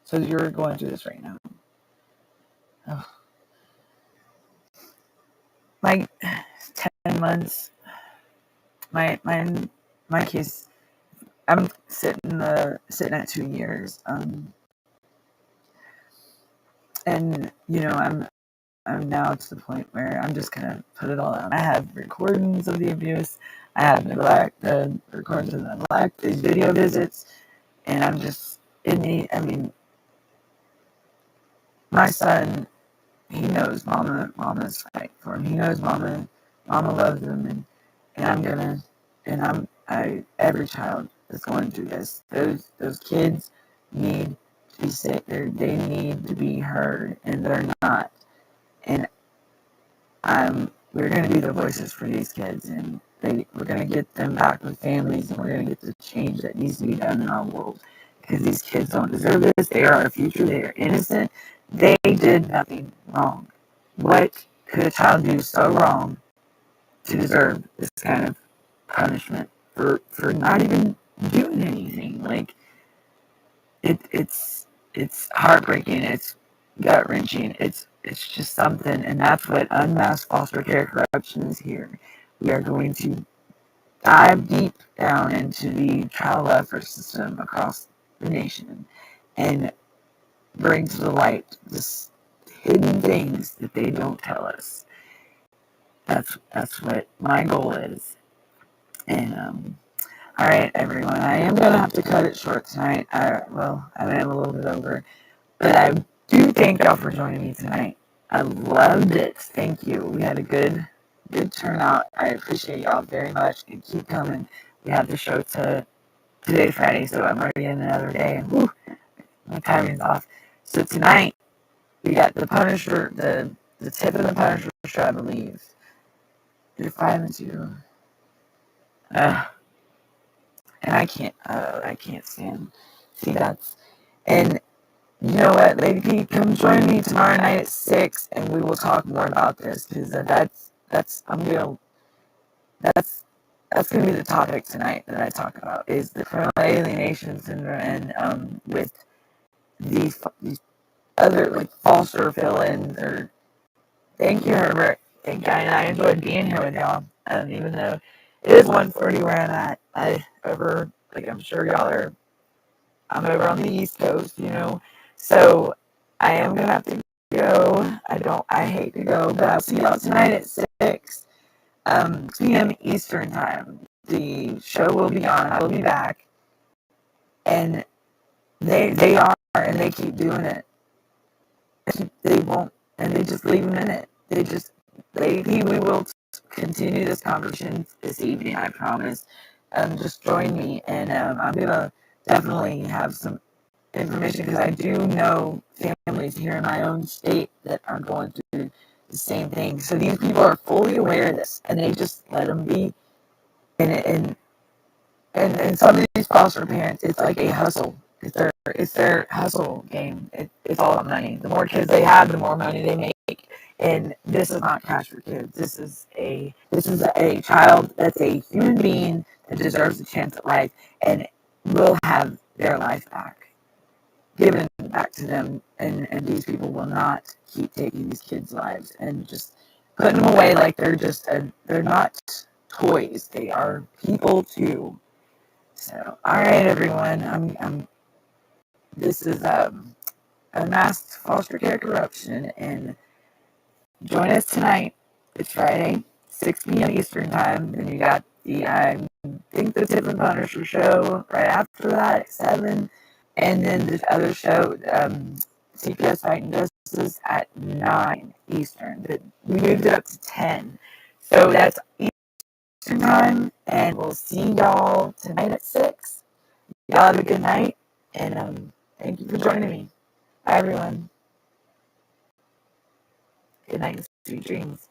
so you're going through this right now. Oh, my 10 months. My case. I'm sitting at 2 years. And I'm now to the point where I'm just gonna put it all out. I have recordings of the abuse. I have recordings of the neglect, these video visits, and I'm just in the. I mean, my son, he knows Mama's fight for him. He knows Mama loves him, and I'm gonna, and every child that's going through this, those kids need to be safe. They need to be heard, and they're not. And we're going to be the voices for these kids, and we're going to get them back with families, and we're going to get the change that needs to be done in our world, because these kids don't deserve this. They are our future. They are innocent. They did nothing wrong. What could a child do so wrong to deserve this kind of punishment for not even doing anything? Like, it's heartbreaking. It's gut wrenching. It's just something, and that's what Unmasked Foster Care Corruption is here. We are going to dive deep down into the child welfare system across the nation and bring to the light this hidden things that they don't tell us. That's what my goal is. And all right, everyone, I am gonna have to cut it short tonight. I am a little bit over. But I do thank y'all for joining me tonight. I loved it. Thank you. We had a good turnout. I appreciate y'all very much. And keep coming. We have the show today, Friday, so I'm already in another day. Whew, my timing's off. So tonight we got the Punisher, the tip of the Punisher show, I believe. They're 5 and 2. And I can't stand. See, and you know what, Lady P, come join me tomorrow night at 6, and we will talk more about this, because that's gonna be the topic tonight that I talk about, is the criminal alienation syndrome, and with these other like foster fill-ins. Or thank you, Herbert. Thank you, and I enjoyed being here with y'all. Even though it is 1:40 where I'm at, I'm sure y'all are. I'm over on the East Coast, so I am gonna have to go. I hate to go, but I'll see y'all tonight at 6 p.m. Eastern time. The show will be on. I will be back, and they are, and they keep doing it. They won't, and they just leave them in it. We will continue this conversation this evening. I promise. Just join me, and I'm gonna definitely have some information, because I do know families here in my own state that are going through the same thing. So these people are fully aware of this, and they just let them be. And some of these foster parents, it's like a hustle. It's their hustle game. It's all about money. The more kids they have, the more money they make. And this is not cash for kids. This is a child that's a human being that deserves a chance at life, and will have their life back, given back to them, and these people will not keep taking these kids' lives and just putting them away like they're not toys. They are people too. So, all right, everyone. This is Unmasked Foster Care Corruption, and join us tonight. It's Friday, 6 p.m. Eastern time. Then you got I think the Tip and Punisher show right after that at 7. And then this other show, CPS Fighting Justice at 9 Eastern. We moved it up to 10. So that's Eastern time, and we'll see y'all tonight at 6. Y'all have a good night, and thank you for joining me. Bye, everyone. Good night and sweet dreams.